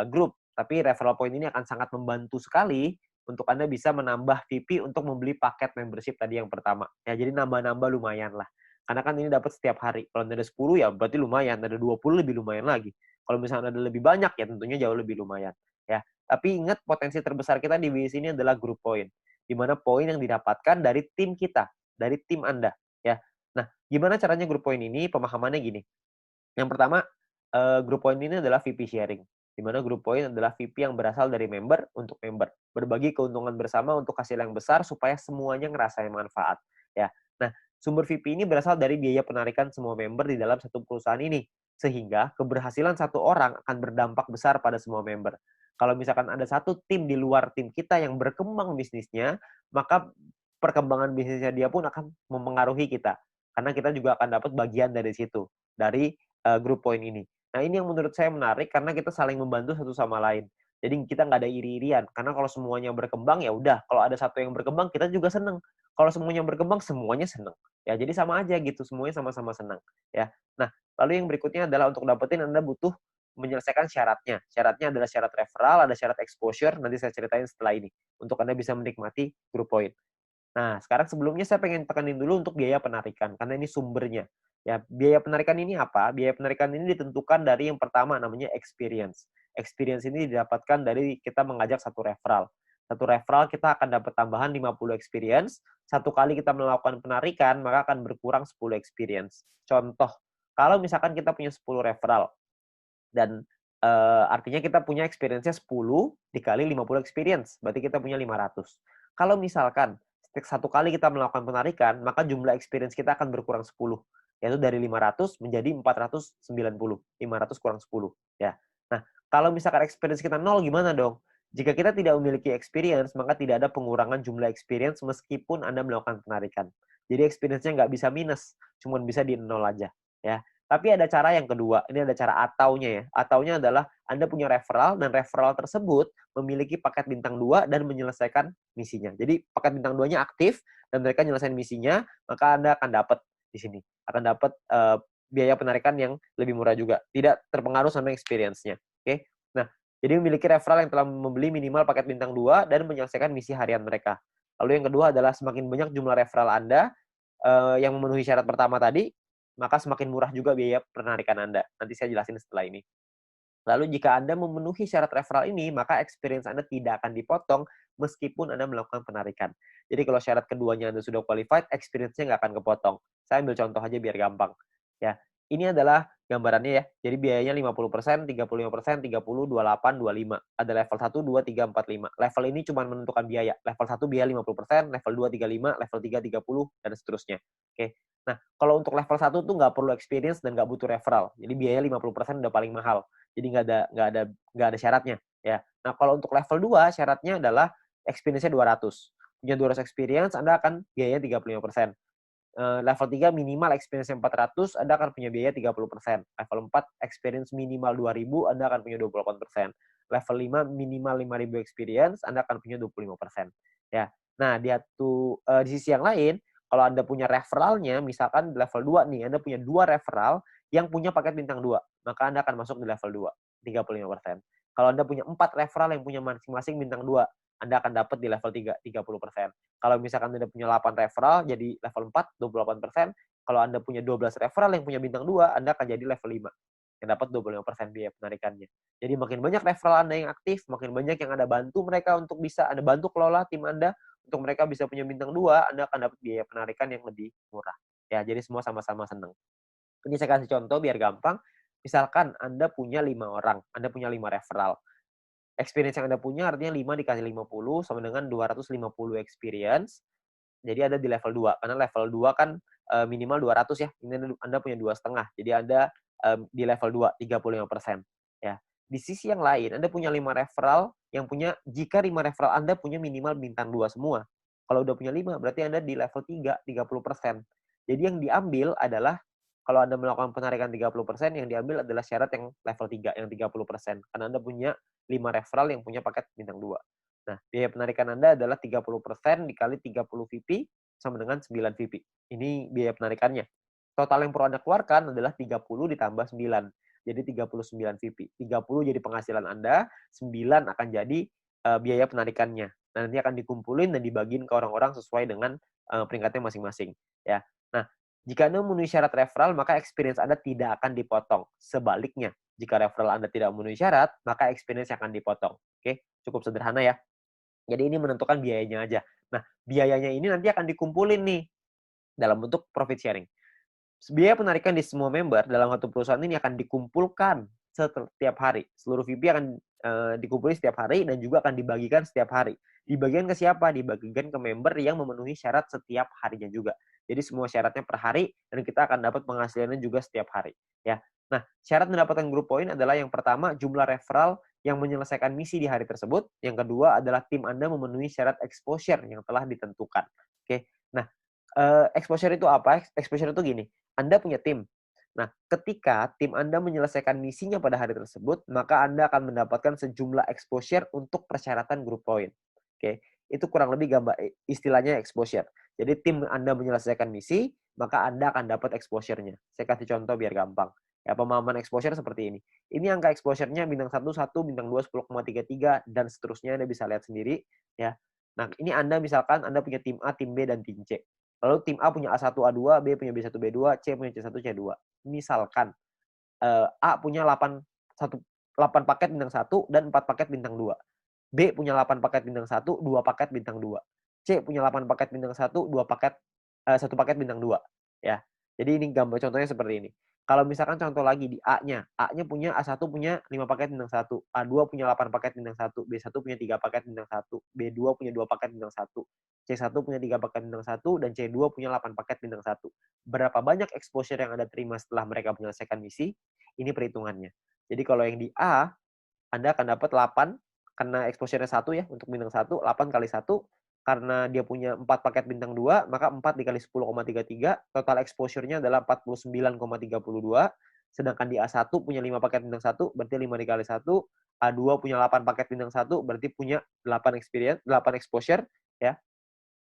grup. Tapi referral point ini akan sangat membantu sekali untuk Anda bisa menambah VP untuk membeli paket membership tadi yang pertama. Ya, jadi nambah-nambah lumayan lah. Karena kan ini dapat setiap hari. Kalau ada 10 ya berarti lumayan, ada 20 lebih lumayan lagi. Kalau misalnya ada lebih banyak ya tentunya jauh lebih lumayan. Ya, tapi ingat potensi terbesar kita di bisnis ini adalah group point. Di mana poin yang didapatkan dari tim kita, dari tim Anda, ya. Nah, gimana caranya group point ini? Pemahamannya gini. Yang pertama, group point ini adalah VP sharing. Di mana group point adalah VP yang berasal dari member untuk member. Berbagi keuntungan bersama untuk hasil yang besar supaya semuanya ngerasain manfaat. Ya. Nah, sumber VP ini berasal dari biaya penarikan semua member di dalam satu perusahaan ini. Sehingga keberhasilan satu orang akan berdampak besar pada semua member. Kalau misalkan ada satu tim di luar tim kita yang berkembang bisnisnya, maka perkembangan bisnisnya dia pun akan mempengaruhi kita. Karena kita juga akan dapat bagian dari situ. Dari group point ini. Nah, ini yang menurut saya menarik karena kita saling membantu satu sama lain. Jadi kita nggak ada iri-irian. Karena kalau semuanya berkembang, ya udah. Kalau ada satu yang berkembang, kita juga seneng. Kalau semuanya berkembang, semuanya seneng. Ya, jadi sama aja gitu. Semuanya sama-sama senang. Ya. Nah, lalu yang berikutnya adalah untuk dapetin Anda butuh menyelesaikan syaratnya. Syaratnya adalah syarat referral, ada syarat exposure. Nanti saya ceritain setelah ini. Untuk Anda bisa menikmati group point. Nah, sekarang sebelumnya saya pengen tekanin dulu untuk biaya penarikan, karena ini sumbernya. Ya, biaya penarikan ini apa? Biaya penarikan ini ditentukan dari yang pertama namanya experience. Experience ini didapatkan dari kita mengajak satu referral. Satu referral kita akan dapat tambahan 50 experience. Satu kali kita melakukan penarikan, maka akan berkurang 10 experience. Contoh, kalau misalkan kita punya 10 referral, dan artinya kita punya experience-nya 10 dikali 50 experience, berarti kita punya 500. Kalau misalkan satu kali kita melakukan penarikan, maka jumlah experience kita akan berkurang 10, yaitu dari 500 menjadi 490. 500 kurang 10, ya. Nah, kalau misalkan experience kita 0 gimana dong? Jika kita tidak memiliki experience, maka tidak ada pengurangan jumlah experience meskipun Anda melakukan penarikan. Jadi experience-nya nggak bisa minus, cuma bisa di 0 aja, ya. Tapi ada cara yang kedua, ini ada cara ataunya ya. Ataunya adalah Anda punya referral dan referral tersebut memiliki paket bintang 2 dan menyelesaikan misinya. Jadi paket bintang 2-nya aktif dan mereka menyelesaikan misinya, maka Anda akan dapat di sini. Akan dapat biaya penarikan yang lebih murah juga. Tidak terpengaruh sama experience-nya. Oke. Nah, jadi memiliki referral yang telah membeli minimal paket bintang 2 dan menyelesaikan misi harian mereka. Lalu yang kedua adalah semakin banyak jumlah referral Anda yang memenuhi syarat pertama tadi, maka semakin murah juga biaya penarikan Anda. Nanti saya jelasin setelah ini. Lalu jika Anda memenuhi syarat referral ini, maka experience Anda tidak akan dipotong meskipun Anda melakukan penarikan. Jadi kalau syarat keduanya Anda sudah qualified, experience-nya nggak akan kepotong. Saya ambil contoh aja biar gampang. Ya, ini adalah gambarannya ya. Jadi biayanya 50%, 35%, 30, 28, 25. Ada level 1, 2, 3, 4, 5. Level ini cuma menentukan biaya. Level 1 biaya 50%, level 2 35, level 3 30, dan seterusnya. Oke. Nah, kalau untuk level 1 tuh nggak perlu experience dan nggak butuh referral. Jadi biaya 50% udah paling mahal. Jadi nggak ada syaratnya. Ya. Nah, kalau untuk level 2 syaratnya adalah experience-nya 200. Punya 200 experience, Anda akan biayanya 35%. Level 3 minimal experience 400, Anda akan punya biaya 30%. Level 4 experience minimal 2000, Anda akan punya 28%. Level 5 minimal 5000 experience, Anda akan punya 25%. Ya. Nah, di sisi yang lain, kalau Anda punya referralnya, misalkan di level 2 nih, Anda punya 2 referral yang punya paket bintang 2, maka Anda akan masuk di level 2, 35%. Kalau Anda punya 4 referral yang punya masing-masing bintang 2, Anda akan dapat di level 3, 30%. Kalau misalkan Anda punya 8 referral, jadi level 4, 28%. Kalau Anda punya 12 referral yang punya bintang 2, Anda akan jadi level 5, yang dapat 25% biaya penarikannya. Jadi makin banyak referral Anda yang aktif, makin banyak yang Anda bantu mereka untuk bisa Anda bantu kelola tim Anda, untuk mereka bisa punya bintang 2, Anda akan dapat biaya penarikan yang lebih murah. Ya, jadi semua sama-sama senang. Ini saya kasih contoh biar gampang. Misalkan Anda punya 5 orang, Anda punya 5 referral. Experience yang Anda punya artinya 5 dikali 50 sama dengan 250 experience. Jadi Anda di level 2. Karena level 2 kan minimal 200 ya. Ini Anda punya 2,5. Jadi Anda di level 2, 35%. Ya. Di sisi yang lain, Anda punya 5 referral jika 5 referral Anda punya minimal bintang 2 semua. Kalau udah punya 5, berarti Anda di level 3, 30%. Jadi yang diambil adalah kalau Anda melakukan penarikan 30%, yang diambil adalah syarat yang level 3, yang 30%. Karena Anda punya 5 referral yang punya paket bintang 2. Nah, biaya penarikan Anda adalah 30% dikali 30 VP sama dengan 9 VP. Ini biaya penarikannya. Total yang perlu Anda keluarkan adalah 30 ditambah 9. Jadi 39 VP. 30 jadi penghasilan Anda, 9 akan jadi biaya penarikannya. Nah, nanti akan dikumpulin dan dibagiin ke orang-orang sesuai dengan peringkatnya masing-masing. Ya. Nah, jika Anda memenuhi syarat referral, maka experience Anda tidak akan dipotong. Sebaliknya, jika referral Anda tidak memenuhi syarat, maka experience akan dipotong. Oke, cukup sederhana ya. Jadi ini menentukan biayanya aja. Nah, biayanya ini nanti akan dikumpulin nih dalam bentuk profit sharing. Biaya penarikan di semua member dalam satu perusahaan ini akan dikumpulkan setiap hari. Seluruh VP akan dikumpulkan setiap hari dan juga akan dibagikan setiap hari. Dibagikan ke siapa? Dibagikan ke member yang memenuhi syarat setiap harinya juga. Jadi semua syaratnya per hari dan kita akan dapat penghasilannya juga setiap hari. Ya. Nah, syarat mendapatkan group point adalah yang pertama jumlah referral yang menyelesaikan misi di hari tersebut. Yang kedua adalah tim Anda memenuhi syarat exposure yang telah ditentukan. Oke. Nah, exposure itu apa? Exposure itu gini. Anda punya tim. Nah, ketika tim Anda menyelesaikan misinya pada hari tersebut, maka Anda akan mendapatkan sejumlah exposure untuk persyaratan group point. Oke, itu kurang lebih gambar istilahnya exposure. Jadi tim Anda menyelesaikan misi, maka Anda akan dapat exposure-nya. Saya kasih contoh biar gampang. Ya, pemahaman exposure seperti ini. Ini angka exposure-nya bintang 1, 1, bintang 2, 10,33, dan seterusnya Anda bisa lihat sendiri. Ya. Nah, ini Anda misalkan Anda punya tim A, tim B, dan tim C. Lalu tim A punya A1, A2, B punya B1, B2, C punya C1, C2. Misalkan A punya 8 paket bintang 1 dan 4 paket bintang 2. B punya 8 paket bintang 1, 2 paket bintang 2. C punya 8 paket bintang 1, 2 paket 1 paket bintang 2. Ya. Jadi ini gambar contohnya seperti ini. Kalau misalkan contoh lagi di A-nya, A-nya punya A1 punya 5 paket bintang 1, A2 punya 8 paket bintang 1, B1 punya 3 paket bintang 1, B2 punya 2 paket bintang 1, C1 punya 3 paket bintang 1, dan C2 punya 8 paket bintang 1. Berapa banyak exposure yang Anda terima setelah mereka menyelesaikan misi? Ini perhitungannya. Jadi kalau yang di A, Anda akan dapat 8, karena exposure-nya 1 ya, untuk bintang 1, 8 kali 1, karena dia punya 4 paket bintang 2, maka 4 dikali 10,33, total exposure-nya adalah 49,32, sedangkan di A1 punya 5 paket bintang 1, berarti 5 dikali 1, A2 punya 8 paket bintang 1, berarti punya 8 exposure, ya.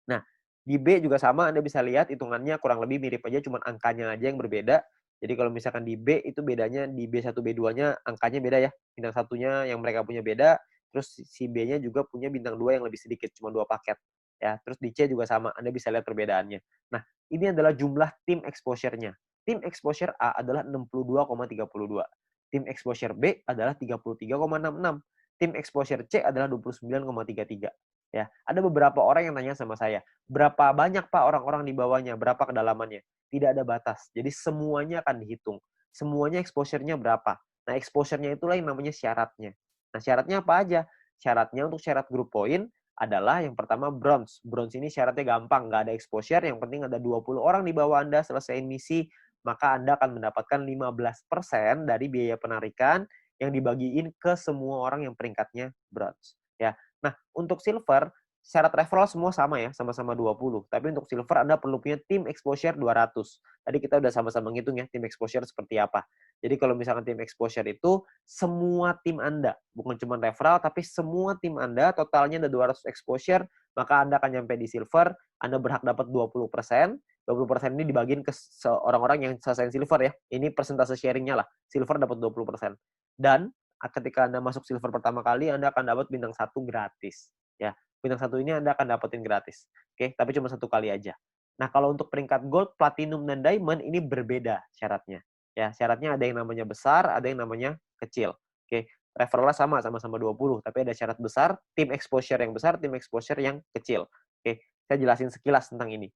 Nah, di B juga sama, Anda bisa lihat hitungannya kurang lebih mirip aja, cuma angkanya aja yang berbeda. Jadi kalau misalkan di B itu bedanya di B1, B2-nya angkanya beda ya. Bintang satunya yang mereka punya beda, terus si B-nya juga punya bintang 2 yang lebih sedikit, cuma 2 paket. Ya, terus di C juga sama, Anda bisa lihat perbedaannya. Nah, ini adalah jumlah tim exposure-nya. Tim exposure A adalah 62,32. Tim exposure B adalah 33,66. Tim exposure C adalah 29,33. Ya, ada beberapa orang yang tanya sama saya, berapa banyak Pak orang-orang di bawahnya, berapa kedalamannya? Tidak ada batas. Jadi semuanya akan dihitung. Semuanya exposure-nya berapa. Nah, exposure-nya itulah yang namanya syaratnya. Nah, syaratnya apa aja? Syaratnya untuk syarat group point adalah yang pertama bronze. Bronze ini syaratnya gampang, nggak ada exposure, yang penting ada 20 orang di bawah Anda selesaiin misi, maka Anda akan mendapatkan 15% dari biaya penarikan yang dibagiin ke semua orang yang peringkatnya bronze. Ya. Nah, untuk silver, syarat referral semua sama ya, sama-sama 20. Tapi untuk silver Anda perlu punya tim exposure 200. Tadi kita udah sama-sama ngitung ya, tim exposure seperti apa. Jadi kalau misalkan tim exposure itu semua tim Anda, bukan cuma referral, tapi semua tim Anda totalnya ada 200 exposure, maka Anda akan nyampe di silver, Anda berhak dapat 20%. 20% ini dibagiin ke orang-orang yang selesai silver ya. Ini persentase sharingnya lah. Silver dapat 20%. Dan ketika Anda masuk silver pertama kali, Anda akan dapat bintang 1 gratis. Ya, bintang 1 ini Anda akan dapetin gratis. Oke, tapi cuma 1 kali aja. Nah, kalau untuk peringkat gold, platinum, dan diamond ini berbeda syaratnya. Ya, syaratnya ada yang namanya besar, ada yang namanya kecil. Oke, referralnya sama-sama 20, tapi ada syarat besar, tim exposure yang besar, tim exposure yang kecil. Oke, saya jelasin sekilas tentang ini.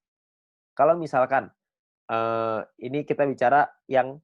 Kalau misalkan ini kita bicara yang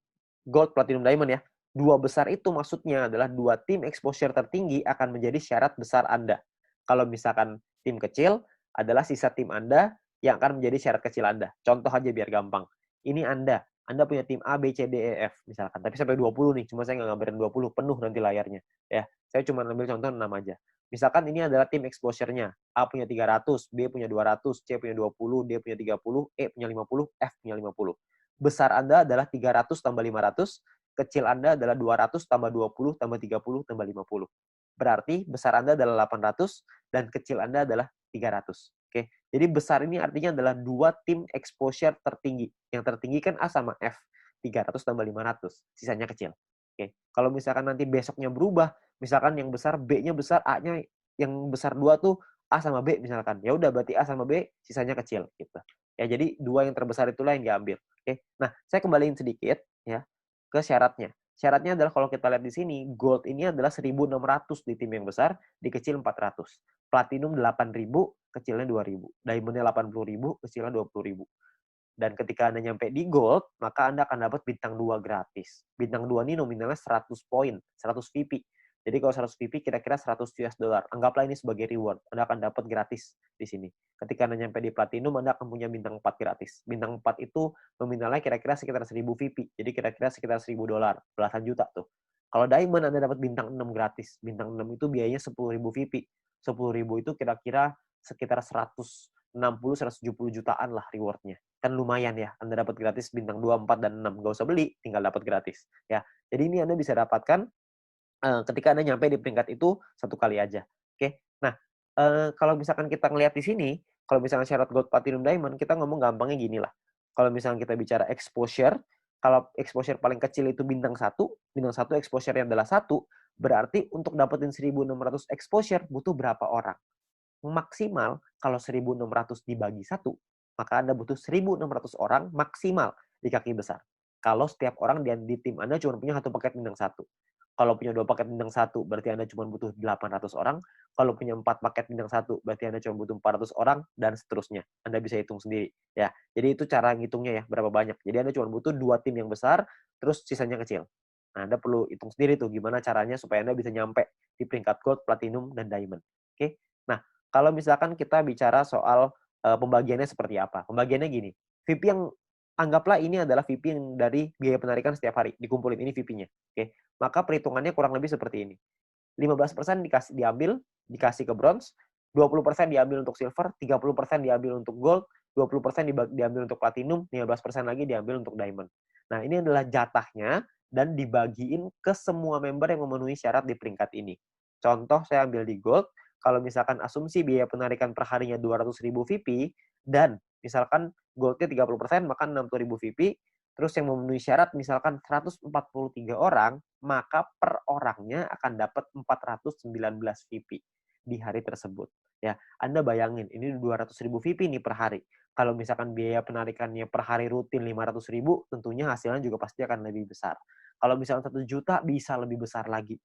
gold, platinum, diamond ya. 2 besar itu maksudnya adalah 2 tim exposure tertinggi akan menjadi syarat besar Anda. Kalau misalkan tim kecil adalah sisa tim Anda yang akan menjadi syarat kecil Anda. Contoh aja biar gampang. Ini Anda punya tim A, B, C, D, E, F misalkan. Tapi sampai 20 nih, cuma saya nggak gambarin 20, penuh nanti layarnya. Ya, saya cuma ambil contoh 6 aja. Misalkan ini adalah tim exposure-nya. A punya 300, B punya 200, C punya 20, D punya 30, E punya 50, F punya 50. besar Anda adalah 300 tambah 500, kecil Anda adalah 200 tambah 20 tambah 30 tambah 50. Berarti besar Anda adalah 800 dan kecil Anda adalah 300. Oke. Jadi besar ini artinya adalah dua tim exposure tertinggi. Yang tertinggi kan A sama F. 300 tambah 500. Sisanya kecil. Oke. Kalau misalkan nanti besoknya berubah, misalkan yang besar B-nya besar, A-nya yang besar 2 tuh A sama B misalkan. Ya udah berarti A sama B sisanya kecil gitu. Ya jadi dua yang terbesar itulah yang diambil. Oke. Nah, saya kembaliin sedikit ya ke syaratnya. Syaratnya adalah kalau kita lihat di sini, gold ini adalah 1.600 di tim yang besar, di kecil 400. Platinum 8.000, kecilnya 2.000. Diamondnya 80.000, kecilnya 20.000. Dan ketika Anda nyampe di gold, maka Anda akan dapat bintang 2 gratis. Bintang 2 ini nominalnya 100 poin, 100 VP. Jadi kalau 100 VP kira-kira 100 US dollar. Anggaplah ini sebagai reward. Anda akan dapat gratis di sini. Ketika Anda nyampe di platinum, Anda akan punya bintang 4 gratis. Bintang 4 itu nominalnya kira-kira sekitar 1.000 VP. Jadi kira-kira sekitar 1.000 dolar, belasan juta tuh. Kalau diamond Anda dapat bintang 6 gratis. Bintang 6 itu biayanya 10.000 VP. 10.000 itu kira-kira sekitar 160-170 jutaan lah rewardnya. Kan lumayan ya, Anda dapat gratis bintang 2, 4, dan 6. Nggak usah beli, tinggal dapat gratis. Ya, jadi ini Anda bisa dapatkan ketika Anda nyampe di peringkat itu satu kali aja. Oke. Nah, kalau misalkan kita ngelihat di sini, kalau misalkan syarat gold, platinum, diamond, kita ngomong gampangnya gini lah. Kalau misalkan kita bicara exposure, kalau exposure paling kecil itu bintang 1 exposure-nya adalah 1, berarti untuk dapetin 1.600 exposure butuh berapa orang? Maksimal kalau 1.600 dibagi 1, maka Anda butuh 1.600 orang maksimal di kaki besar. Kalau setiap orang di tim Anda cuma punya satu paket bintang 1. Kalau punya 2 paket bintang 1, berarti Anda cuma butuh 800 orang. Kalau punya 4 paket bintang 1, berarti Anda cuma butuh 400 orang, dan seterusnya. Anda bisa hitung sendiri. Ya, jadi itu cara ngitungnya ya, berapa banyak. Jadi Anda cuma butuh 2 tim yang besar, terus sisanya kecil. Nah, Anda perlu hitung sendiri tuh gimana caranya supaya Anda bisa nyampe di peringkat gold, platinum, dan diamond. Oke? Nah, kalau misalkan kita bicara soal pembagiannya seperti apa. Pembagiannya gini, VP yang anggaplah ini adalah VP yang dari biaya penarikan setiap hari, dikumpulin ini VP-nya. Oke. Maka perhitungannya kurang lebih seperti ini. 15% dikasih ke bronze, 20% diambil untuk silver, 30% diambil untuk gold, 20% diambil untuk platinum, 15% lagi diambil untuk diamond. Nah, ini adalah jatahnya dan dibagiin ke semua member yang memenuhi syarat di peringkat ini. Contoh saya ambil di gold, kalau misalkan asumsi biaya penarikan per harinya 200.000 VP dan misalkan goldnya 30%, maka 60.000 VP. Terus yang memenuhi syarat misalkan 143 orang, maka per orangnya akan dapat 419 VP di hari tersebut. Ya, Anda bayangin, ini 200.000 VP nih per hari. Kalau misalkan biaya penarikannya per hari rutin 500.000, tentunya hasilnya juga pasti akan lebih besar. Kalau misalkan 1 juta, bisa lebih besar lagi.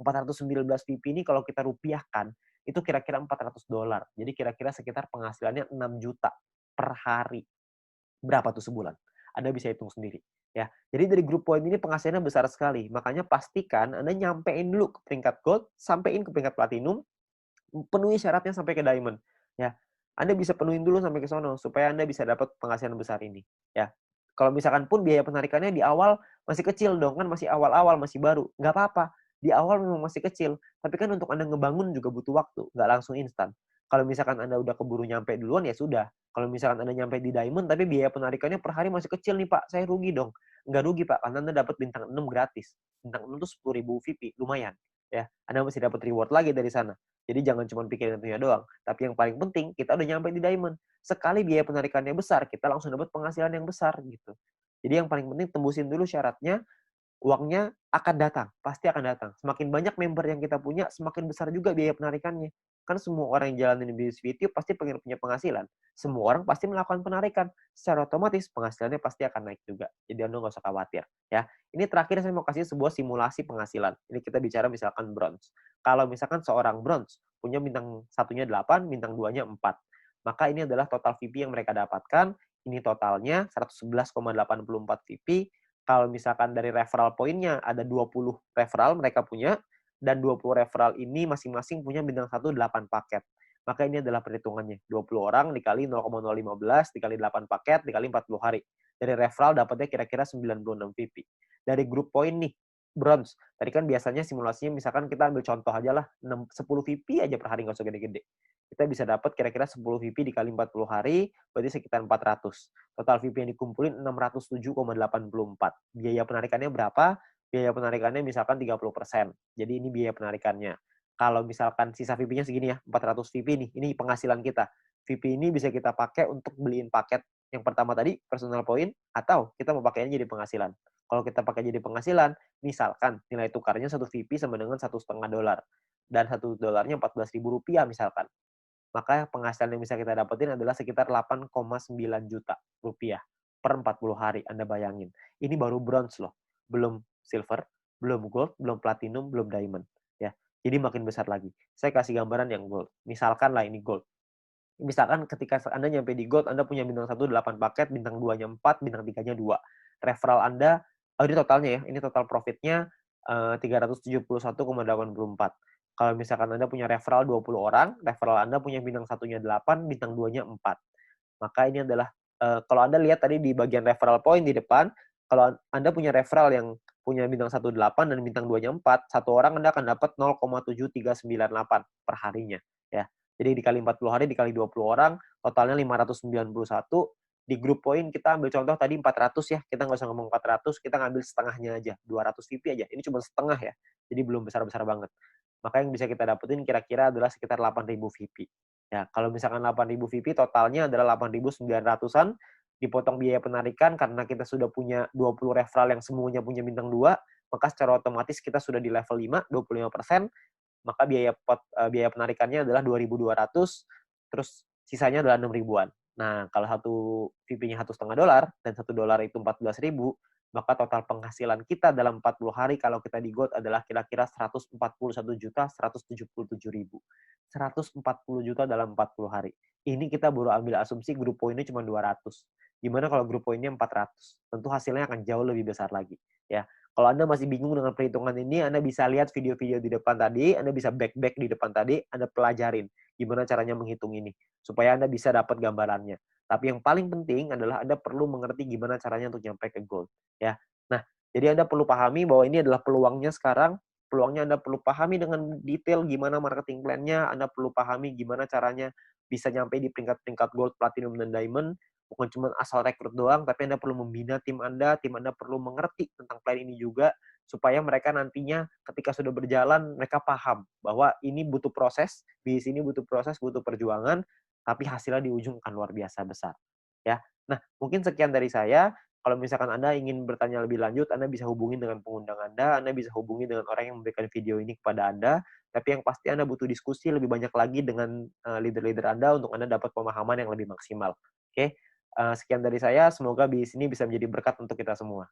419 VP ini kalau kita rupiahkan, itu kira-kira 400 dolar. Jadi kira-kira sekitar penghasilannya 6 juta per hari. Berapa tuh sebulan? Anda bisa hitung sendiri. Ya, jadi dari grup poin ini penghasilannya besar sekali. Makanya pastikan Anda nyampein dulu ke peringkat gold, sampein ke peringkat platinum, penuhi syaratnya sampai ke diamond. Ya, Anda bisa penuhin dulu sampai ke sono supaya Anda bisa dapat penghasilan besar ini. Ya, kalau misalkan pun biaya penarikannya di awal masih kecil dong, kan masih awal-awal, masih baru. Nggak apa-apa. Di awal memang masih kecil, tapi kan untuk Anda ngebangun juga butuh waktu, nggak langsung instan. Kalau misalkan Anda udah keburu nyampe duluan, ya sudah. Kalau misalkan Anda nyampe di diamond, tapi biaya penarikannya per hari masih kecil nih Pak, saya rugi dong. Nggak rugi Pak, karena Anda dapat bintang 6 gratis. Bintang 6 itu 10.000 VP, lumayan. Ya, Anda masih dapat reward lagi dari sana. Jadi jangan cuma pikirin itunya doang. Tapi yang paling penting, kita udah nyampe di diamond. Sekali biaya penarikannya besar, kita langsung dapat penghasilan yang besar gitu. Jadi yang paling penting tembusin dulu syaratnya, uangnya akan datang, pasti akan datang. Semakin banyak member yang kita punya, semakin besar juga biaya penarikannya. Kan semua orang yang jalanin bisnis video pasti pengen punya penghasilan. Semua orang pasti melakukan penarikan. Secara otomatis penghasilannya pasti akan naik juga. Jadi Anda nggak usah khawatir. Ya, ini terakhir saya mau kasih sebuah simulasi penghasilan. Ini kita bicara misalkan bronze. Kalau misalkan seorang bronze punya bintang satunya 8, bintang 2-nya 4. Maka ini adalah total VP yang mereka dapatkan. Ini totalnya 111,84 VP. Kalau misalkan dari referral poinnya ada 20 referral mereka punya, dan 20 referral ini masing-masing punya bintang 1 8 paket. Maka ini adalah perhitungannya. 20 orang dikali 0,015 dikali 8 paket dikali 40 hari. Dari referral dapatnya kira-kira 96 VP. Dari grup poin nih, bronze. Tadi kan biasanya simulasinya misalkan kita ambil contoh aja lah, 10 VP aja per hari, nggak usah gede-gede. Kita bisa dapat kira-kira 10 VP dikali 40 hari, berarti sekitar 400. Total VP yang dikumpulin 607,84. Biaya penarikannya berapa? Biaya penarikannya misalkan 30%. Jadi ini biaya penarikannya. Kalau misalkan sisa VP-nya segini ya, 400 VP nih, ini penghasilan kita. VP ini bisa kita pakai untuk beliin paket yang pertama tadi, personal point, atau kita mau pakainya jadi penghasilan. Kalau kita pakai jadi penghasilan, misalkan nilai tukarnya satu VP sama dengan $1,5 dan $1 Rp14.000 misalkan, maka penghasilan yang bisa kita dapetin adalah sekitar 8,9 juta rupiah per 40 hari. Anda bayangin, ini baru bronze loh, belum silver, belum gold, belum platinum, belum diamond, ya. Jadi makin besar lagi. Saya kasih gambaran yang gold. Misalkan lah ini gold. Misalkan ketika Anda nyampe di gold, Anda punya bintang 1 8 paket, bintang 2-nya 4, bintang 3-nya 2. Referral Anda, ini totalnya ya, ini total profitnya 371,84. Kalau misalkan Anda punya referral 20 orang, referral Anda punya bintang 1-nya 8, bintang 2-nya 4. Maka ini adalah, kalau Anda lihat tadi di bagian referral point di depan, kalau Anda punya referral yang punya bintang 1 8 dan bintang 2-nya 4, satu orang Anda akan dapat 0,7398 per harinya, ya. Jadi dikali 40 hari, dikali 20 orang, totalnya 591. Di grup poin kita ambil contoh tadi 400 ya, kita nggak usah ngomong 400, kita ngambil setengahnya aja, 200 VP aja. Ini cuma setengah ya, jadi belum besar-besar banget. Maka yang bisa kita dapetin kira-kira adalah sekitar 8.000 VP. Ya, kalau misalkan 8.000 VP, totalnya adalah 8.900-an, dipotong biaya penarikan karena kita sudah punya 20 referral yang semuanya punya bintang 2, maka secara otomatis kita sudah di level 5, 25%, maka biaya penarikannya adalah 2.200, terus sisanya adalah 6 ribuan. Nah, kalau satu VP-nya $1,5 dan $1 itu 14.000, maka total penghasilan kita dalam 40 hari kalau kita di gold adalah kira-kira 141.177.000. 140 juta dalam 40 hari. Ini kita baru ambil asumsi grup poinnya cuma 200. Gimana kalau grup poinnya 400? Tentu hasilnya akan jauh lebih besar lagi, ya. Kalau Anda masih bingung dengan perhitungan ini, Anda bisa lihat video-video di depan tadi, Anda bisa back di depan tadi, Anda pelajarin gimana caranya menghitung ini, supaya Anda bisa dapat gambarannya. Tapi yang paling penting adalah Anda perlu mengerti gimana caranya untuk nyampe ke gold, ya. Nah, jadi Anda perlu pahami bahwa ini adalah peluangnya sekarang, peluangnya Anda perlu pahami dengan detail gimana marketing plan-nya, Anda perlu pahami gimana caranya bisa nyampe di peringkat-peringkat gold, platinum, dan diamond, bukan cuma asal rekrut doang, tapi Anda perlu membina tim Anda perlu mengerti tentang plan ini juga, supaya mereka nantinya ketika sudah berjalan, mereka paham bahwa ini butuh proses, di sini butuh proses, butuh perjuangan, tapi hasilnya di ujung akan luar biasa besar. Ya. Nah, mungkin sekian dari saya. Kalau misalkan Anda ingin bertanya lebih lanjut, Anda bisa hubungi dengan pengundang Anda bisa hubungi dengan orang yang memberikan video ini kepada Anda, tapi yang pasti Anda butuh diskusi lebih banyak lagi dengan leader-leader Anda untuk Anda dapat pemahaman yang lebih maksimal. Oke? Sekian dari saya, semoga bisnis ini bisa menjadi berkat untuk kita semua.